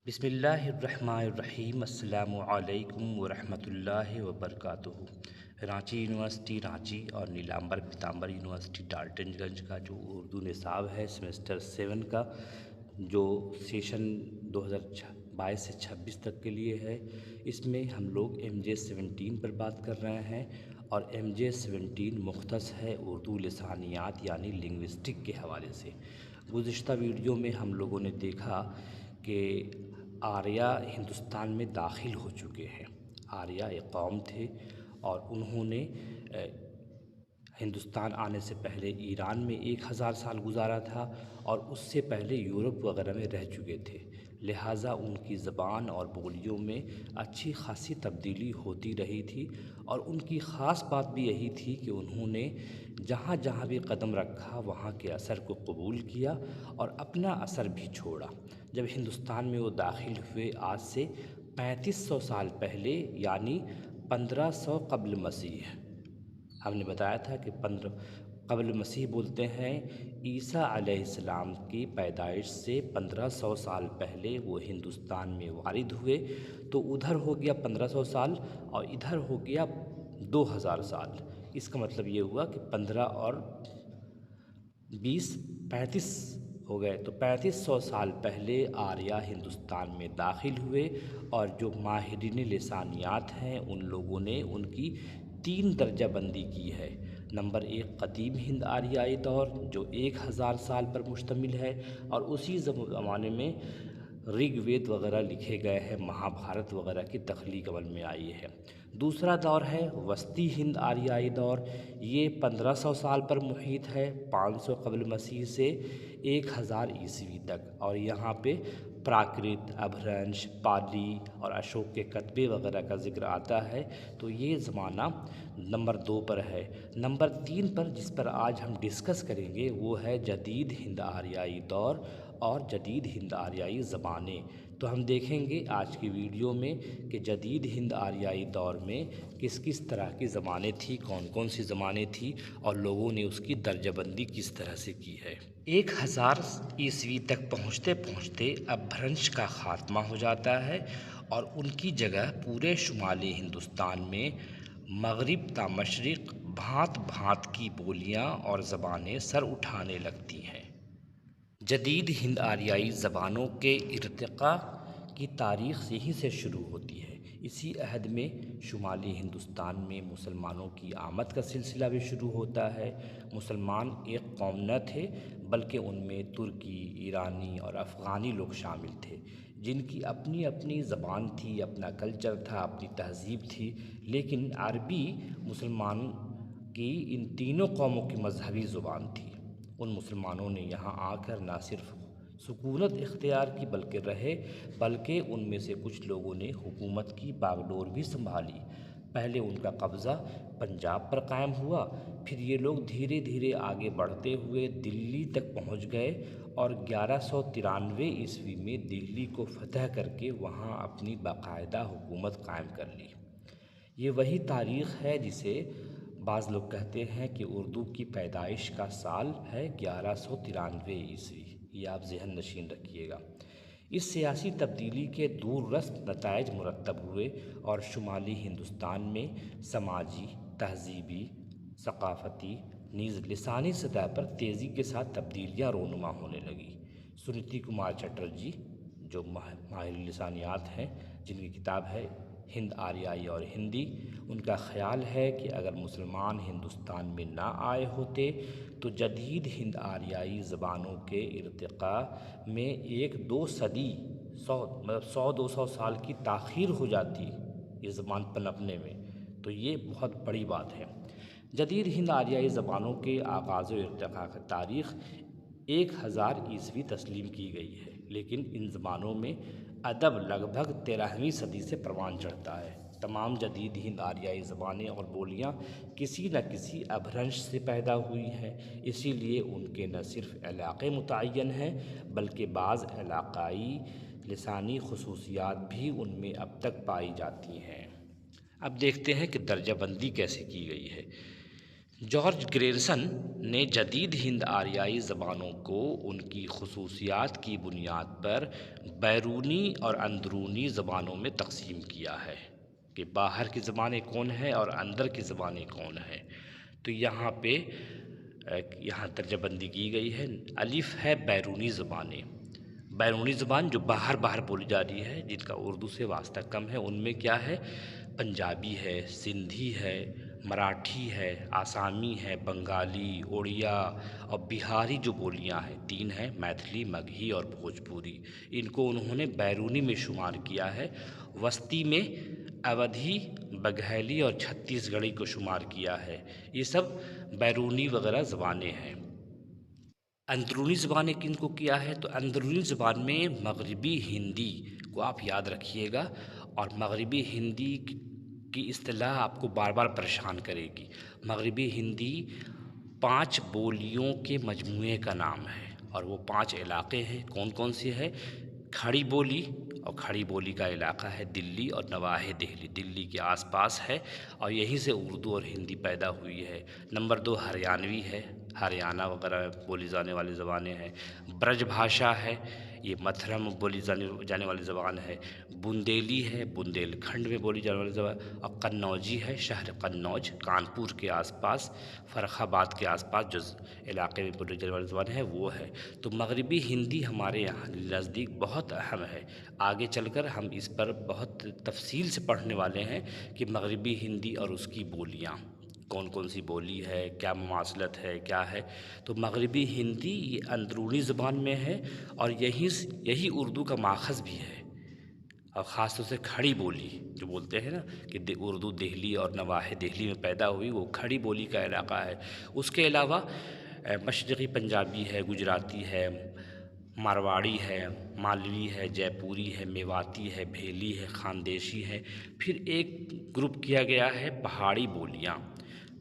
بسم اللہ الرحمن الرحیم۔ السلام علیکم ورحمۃ اللہ وبرکاتہ۔ رانچی یونیورسٹی رانچی اور نیلامبر پیتامبر یونیورسٹی ڈالٹن گنج کا جو اردو نصاب ہے سیمسٹر 7 کا، جو سیشن 2022 سے 26 تک کے لیے ہے، اس میں ہم لوگ MJ17 پر بات کر رہے ہیں، اور MJ17 مختص ہے اردو لسانیات یعنی لنگوسٹک کے حوالے سے۔ گزشتہ ویڈیو میں ہم لوگوں نے دیکھا کہ آریہ ہندوستان میں داخل ہو چکے ہیں۔ آریہ ایک قوم تھے اور انہوں نے ہندوستان آنے سے پہلے ایران میں 1000 سال گزارا تھا اور اس سے پہلے یورپ وغیرہ میں رہ چکے تھے، لہٰذا ان کی زبان اور بولیوں میں اچھی خاصی تبدیلی ہوتی رہی تھی، اور ان کی خاص بات بھی یہی تھی کہ انہوں نے جہاں جہاں بھی قدم رکھا وہاں کے اثر کو قبول کیا اور اپنا اثر بھی چھوڑا۔ جب ہندوستان میں وہ داخل ہوئے آج سے 3500 سال پہلے، یعنی 1500 قبل مسیح، ہم نے بتایا تھا کہ قبل مسیح بولتے ہیں عیسیٰ علیہ السلام کی پیدائش سے 1500 سال پہلے وہ ہندوستان میں وارد ہوئے، تو ادھر ہو گیا 1500 سال اور ادھر ہو گیا 2000 سال۔ اس کا مطلب یہ ہوا کہ 15 اور 20 35 ہو گئے، تو 3500 سال پہلے آریہ ہندوستان میں داخل ہوئے، اور جو ماہرین لسانیات ہیں ان لوگوں نے ان کی 3 درجہ بندی کی ہے۔ نمبر 1 قدیم ہند آریائی دور جو 1000 سال پر مشتمل ہے، اور اسی زمانے میں رگ وید وغیرہ لکھے گئے ہیں، مہا بھارت وغیرہ کی تخلیق عمل میں آئی ہے۔ دوسرا دور ہے وسطی ہند آریائی دور، یہ 1500 سال پر محیط ہے، 500 قبل مسیح سے 1000 عیسوی تک، اور یہاں پہ پراکرت، ابھرنش، پالی اور اشوک کے کتبے وغیرہ کا ذکر آتا ہے، تو یہ زمانہ نمبر 2 پر ہے۔ نمبر 3 پر جس پر آج ہم ڈسکس کریں گے وہ ہے جدید ہند آریائی دور اور جدید ہند آریائی زبانیں۔ تو ہم دیکھیں گے آج کی ویڈیو میں کہ جدید ہند آریائی دور میں کس کس طرح کی زبانیں تھیں، کون کون سی زبانیں تھیں، اور لوگوں نے اس کی درجہ بندی کس طرح سے کی ہے۔ 1000 عیسوی تک پہنچتے پہنچتے ابھرنش کا خاتمہ ہو جاتا ہے، اور ان کی جگہ پورے شمالی ہندوستان میں مغرب تا مشرق بھانت بھانت کی بولیاں اور زبانیں سر اٹھانے لگتی ہیں۔ جدید ہند آریائی زبانوں کے ارتقاء کی تاریخ یہیں سے شروع ہوتی ہے۔ اسی عہد میں شمالی ہندوستان میں مسلمانوں کی آمد کا سلسلہ بھی شروع ہوتا ہے۔ مسلمان ایک قوم نہ تھے، بلکہ ان میں ترکی، ایرانی اور افغانی لوگ شامل تھے، جن کی اپنی اپنی زبان تھی، اپنا کلچر تھا، اپنی تہذیب تھی، لیکن عربی مسلمان کی ان تینوں قوموں کی مذہبی زبان تھی۔ ان مسلمانوں نے یہاں آ کر نہ صرف سکونت اختیار کی بلکہ ان میں سے کچھ لوگوں نے حکومت کی باغ ڈور بھی سنبھالی۔ پہلے ان کا قبضہ پنجاب پر قائم ہوا، پھر یہ لوگ دھیرے دھیرے آگے بڑھتے ہوئے دلی تک پہنچ گئے، اور 1193 عیسوی میں دلی کو فتح کر کے وہاں اپنی باقاعدہ حکومت قائم کر لی۔ یہ وہی تاریخ ہے جسے بعض لوگ کہتے ہیں کہ اردو کی پیدائش کا سال ہے 1193 عیسوی، یہ آپ ذہن نشین رکھیے گا۔ اس سیاسی تبدیلی کے دور رس نتائج مرتب ہوئے، اور شمالی ہندوستان میں سماجی، تہذیبی، ثقافتی نیز لسانی سطح پر تیزی کے ساتھ تبدیلیاں رونما ہونے لگی۔ سنیتی کمار چٹرجی جو ماہر لسانیات ہیں، جن کی کتاب ہے ہند آریائی اور ہندی، ان کا خیال ہے کہ اگر مسلمان ہندوستان میں نہ آئے ہوتے تو جدید ہند آریائی زبانوں کے ارتقاء میں 1-2 صدی 100-200 سال کی تاخیر ہو جاتی یہ زبان پنپنے میں، تو یہ بہت بڑی بات ہے۔ جدید ہند آریائی زبانوں کے آغاز و ارتقاء کی تاریخ 1000 عیسوی تسلیم کی گئی ہے، لیکن ان زبانوں میں ادب لگ بھگ 13ویں صدی سے پروان چڑھتا ہے۔ تمام جدید ہند آریائی زبانیں اور بولیاں کسی نہ کسی ابھرنش سے پیدا ہوئی ہیں، اسی لیے ان کے نہ صرف علاقے متعین ہیں بلکہ بعض علاقائی لسانی خصوصیات بھی ان میں اب تک پائی جاتی ہیں۔ اب دیکھتے ہیں کہ درجہ بندی کیسے کی گئی ہے۔ जॉर्ज ग्रेरसन ने जदीद हिंद आरियाई ज़बानों को उनकी खसूसियात की बुनियाद पर बैरूनी और अंदरूनी ज़बानों में तकसीम किया है कि बाहर की ज़बानें कौन है और अंदर की ज़बानें कौन है। तो यहाँ पे यहाँ दर्जाबंदी की गई है। अलिफ है बैरूनी ज़बानें। बैरूनी ज़बान जो बाहर बाहर बोली जा रही है, जिनका उर्दू से वास्ता कम है, उनमें क्या है? पंजाबी है, सिंधी है, मराठी है, आसामी है, बंगाली, उड़िया और बिहारी जो बोलियां हैं, 3 हैं, मैथिली, मगही और भोजपुरी। इनको उन्होंने बैरूनी में शुमार किया है। वस्ती में अवधी, बघैली और छत्तीसगढ़ी को शुमार किया है। ये सब बैरूनी वगैरह ज़बानें हैं। अंदरूनी ज़बानें किन को किया है? तो अंदरूनी ज़बान में मगरिबी हिंदी को आप याद रखिएगा, और मगरिबी हिंदी की इस्तिलाह आपको बार बार परेशान करेगी। मगरिबी हिंदी 5 बोलियों के मजमूए का नाम है, और वो 5 इलाके हैं। कौन कौन से हैं? खड़ी बोली, और खड़ी बोली का इलाका है दिल्ली और नवाहे दिल्ली, दिल्ली के आसपास है, और यहीं से उर्दू और हिंदी पैदा हुई है। नंबर 2 हरियाणवी है, हरियाणा वगैरह बोली जाने वाली ज़बानें हैं। ब्रज भाषा है, ये मथुरा में बोली जाने वाली ज़बान है। बुंदेली है, बुंदेलखंड में बोली जाने वाली ज़बान, और कन्नौजी है, शहर कन्नौज कानपुर के आसपास, फ़र्रुखाबाद के आसपास जो इलाके में बोली जाने वाली ज़बान है वो है। तो मगरिबी हिंदी हमारे यहाँ नज़दीक बहुत अहम है। आगे चलकर हम इस पर बहुत तफसील से पढ़ने वाले हैं कि मगरिबी हिंदी और उसकी बोलियाँ कौन कौन सी बोली है, क्या मुमासलत है, क्या है। तो मगरिबी हिंदी ये अंदरूनी ज़बान में है, और यही उर्दू का माखज़ भी है। और ख़ास तौर से खड़ी बोली जो बोलते हैं ना कि उर्दू दिल्ली और नवाहे दिल्ली में पैदा हुई, वो खड़ी बोली का इलाका है। उसके अलावा मशरक़ी पंजाबी है, गुजराती है, मारवाड़ी है, मालवी है, जयपुरी है, मेवाती है, भेली है, खानदेशी है। फिर एक ग्रुप किया गया है पहाड़ी बोलियाँ।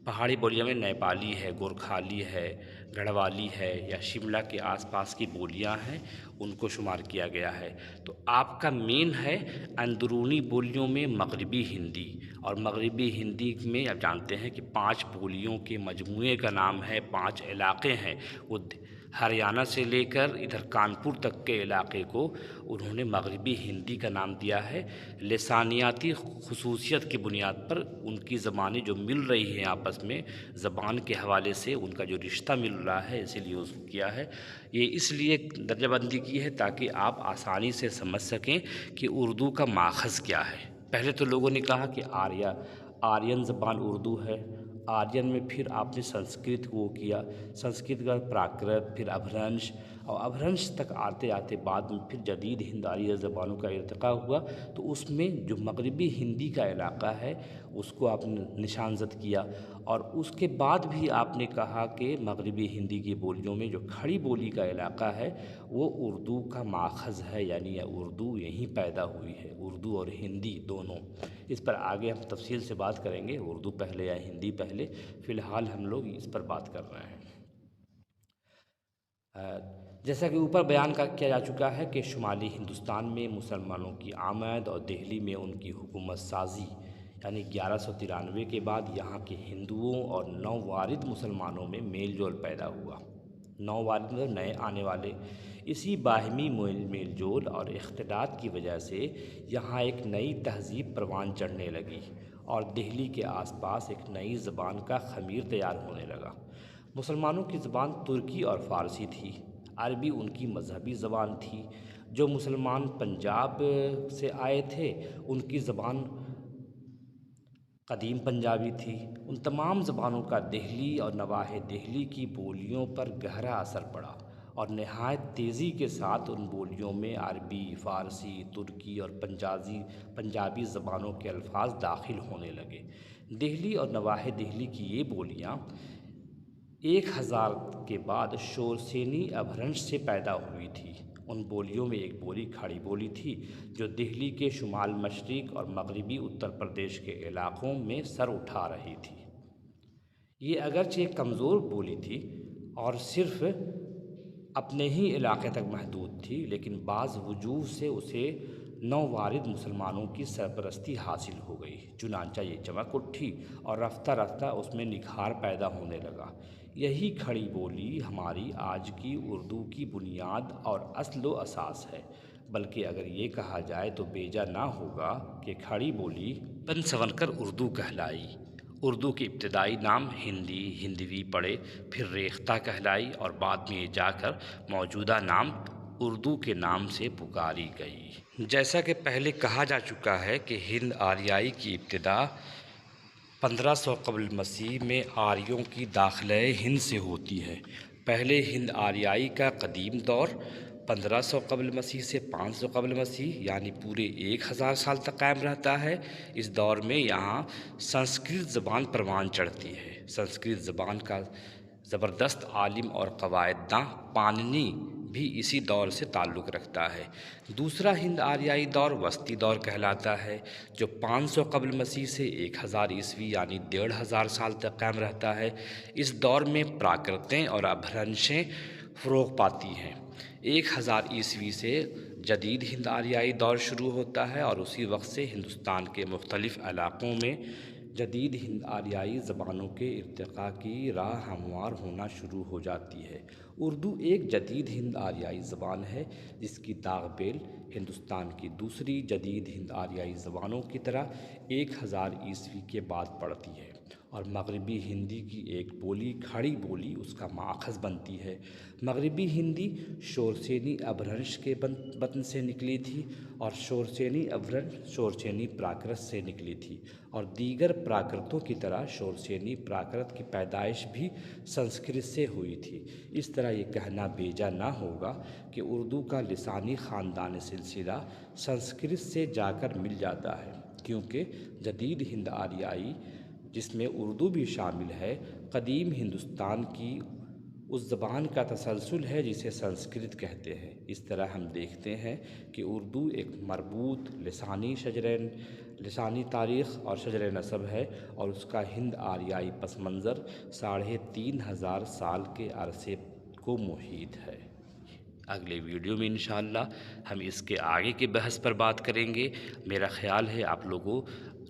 पहाड़ी बोलियों में नेपाली है, गोरखाली है, गढ़वाली है, या शिमला के आसपास की बोलियां हैं, उनको शुमार किया गया है। तो आपका मेन है अंदरूनी बोलियों में मगरिबी हिंदी, और मगरिबी हिंदी में आप जानते हैं कि 5 बोलियों के मजमूए का नाम है, 5 इलाके हैं। वो हरियाणा से लेकर इधर कानपुर तक के इलाके को उन्होंने मगरिबी हिंदी का नाम दिया है। लिसानियाती खसूसियत की बुनियाद पर उनकी ज़बानें जो मिल रही हैं आपस में, ज़बान के हवाले से उनका जो रिश्ता मिल रहा है, इसीलिए उसको किया है। ये इसलिए दर्जाबंदी की है ताकि आप आसानी से समझ सकें कि उर्दू का माखज़ क्या है। पहले तो लोगों ने कहा कि आर्यन ज़बान उर्दू है। आर्यन में फिर आपने संस्कृत वो किया, संस्कृत का प्राकृत, फिर अपभ्रंश, और अपभ्रंश तक आते आते बाद में फिर जदीद हिंद आरियाई ज़बानों का इर्तिक़ा हुआ। तो उसमें जो मगरिबी हिंदी का इलाका है उसको आपने निशानज़द किया, और उसके बाद भी आपने कहा कि मगरिबी हिंदी की बोलियों में जो खड़ी बोली का इलाका है वो उर्दू का माखज़ है, यानी उर्दू यहीं पैदा हुई है, उर्दू और हिंदी दोनों। इस पर आगे हम तफसील से बात करेंगे, उर्दू पहले या हिंदी पहले। फ़िलहाल हम लोग इस पर बात कर रहे हैं। जैसा कि ऊपर बयान किया जा चुका है कि शुमाली हिंदुस्तान में मुसलमानों की आमद और दिल्ली में उनकी हुकूमत साजी, यानी 1193 के बाद यहाँ के हिंदुओं और नववारिद मुसलमानों में मेल जोल पैदा हुआ। नववारिद मतलब नए आने वाले। इसी बाहमी मेल जोल और इख्तिलात की वजह से यहाँ एक नई तहज़ीब परवान चढ़ने लगी, और दिल्ली के आसपास एक नई ज़बान का ख़मीर तैयार होने लगा। मुसलमानों की ज़बान तुर्की और फ़ारसी थी। अरबी उनकी मजहबी ज़बान थी। जो मुसलमान पंजाब से आए थे उनकी ज़बान कदीम पंजाबी थी। उन तमाम ज़बानों का दिल्ली और नवाहे दिल्ली की बोलियों पर गहरा असर पड़ा, और नहायत तेज़ी के साथ उन बोलियों में अरबी, फ़ारसी, तुर्की और पंजाबी ज़बानों के अल्फाज दाखिल होने लगे। दिल्ली और नवाहे दिल्ली की ये बोलियाँ 1000 के बाद शोरसेनी अपभ्रंश से पैदा हुई थी। उन बोलियों में एक बोली खड़ी बोली थी जो दिल्ली के शुमाल मशरिक़ और मगरबी उत्तर प्रदेश के इलाक़ों में सर उठा रही थी। ये अगरचे एक कमज़ोर बोली थी और सिर्फ़ अपने ही इलाके तक महदूद थी, लेकिन बाज़ वजूह से उसे नौवारिद मुसलमानों की सरपरस्ती हासिल हो गई। चुनांचा ये चमक उठी और रफ्ता रफ्ता उसमें निखार पैदा होने लगा। यही खड़ी बोली हमारी आज की उर्दू की बुनियाद और अस्ल व असास है। बल्कि अगर ये कहा जाए तो बेजा ना होगा कि खड़ी बोली बन संवरकर उर्दू कहलाई। उर्दू के इब्तदाई नाम हिंदी, हिंदवी पड़े, फिर रेख्ता कहलाई और बाद में जाकर मौजूदा नाम उर्दू के नाम से पुकारी गई। जैसा कि पहले कहा जा चुका है कि हिंद आर्याई की इब्तिदा 1500 कबल मसीह में आर्यों की दाखिले हिंद से होती है। पहले हिंद आर्याई का कदीम दौर 1500 कबल मसीह से 500 कबल मसीह यानी पूरे 1000 साल तक कायम रहता है। इस दौर में यहाँ संस्कृत ज़बान परवान चढ़ती है। संस्कृत ज़बान का ज़बरदस्त आलिम और कवायददां पाणिनि भी इसी दौर से ताल्लुक़ रखता है। दूसरा हिंद आर्याई दौर वस्ती दौर कहलाता है, जो 500 कबल मसीह से 1000 ईस्वी यानी 1500 साल तक कायम रहता है। इस दौर में प्राकृतें और अपभ्रंशें फ़रोग़ पाती हैं। 1000 ईस्वी से जदीद हिंद आर्याई दौर शुरू होता है और उसी वक्त से हिंदुस्तान के मुख्तलिफ़ इलाक़ों में जदीद हिंद आर्याई ज़बानों के इर्तिक़ा की राह हमवार होना शुरू हो जाती है। उर्दू एक जदीद हिंद आर्याई ज़बान है जिसकी दाग़-बेल हिंदुस्तान की दूसरी जदीद हिंद आर्याई ज़बानों की तरह 1000 ईस्वी के बाद पड़ती है और मग़रिबी हिंदी की एक बोली खड़ी बोली उसका माख़ज़ बनती है। मग़रिबी हिंदी शोरसेनी अपभ्रंश के बतन से निकली थी और शोरसेनी अपभ्रंश शोरसेनी प्राकृत से निकली थी और दीगर प्राकृतों की तरह शोरसेनी प्राकृत की पैदाइश भी संस्कृत से हुई थी। इस तरह ये कहना बेजा ना होगा कि उर्दू का लिसानी ख़ानदान सिलसिला संस्कृत से जाकर मिल जाता है, क्योंकि जदीद हिंद आर्याई जिसमें उर्दू भी शामिल है कदीम हिंदुस्तान की उस ज़बान का तसलसल है जिसे संस्कृत कहते हैं। इस तरह हम देखते हैं कि उर्दू एक मरबूत लिसानी तारीख़ और शजर नसब है और उसका हिंद आर्याई पस मंज़र 3500 साल के अरसे को मुहीत है। अगले वीडियो में इंशाअल्लाह हम इसके आगे के बहस पर बात करेंगे। मेरा ख़्याल है आप लोगों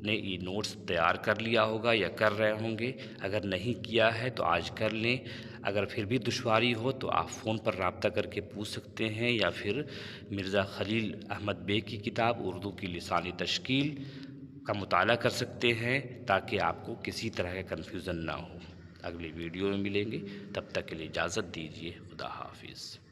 ने ये नोट्स तैयार कर लिया होगा या कर रहे होंगे। अगर नहीं किया है तो आज कर लें। अगर फिर भी दुश्वारी हो तो आप फ़ोन पर रब्ता करके पूछ सकते हैं या फिर मिर्ज़ा खलील अहमद बेग की किताब उर्दू की लिसानी तश्कील का मुताला कर सकते हैं ताकि आपको किसी तरह का कन्फ्यूज़न ना हो। अगले वीडियो में मिलेंगे, तब तक के लिए इजाज़त दीजिए। खुदा हाफिज़।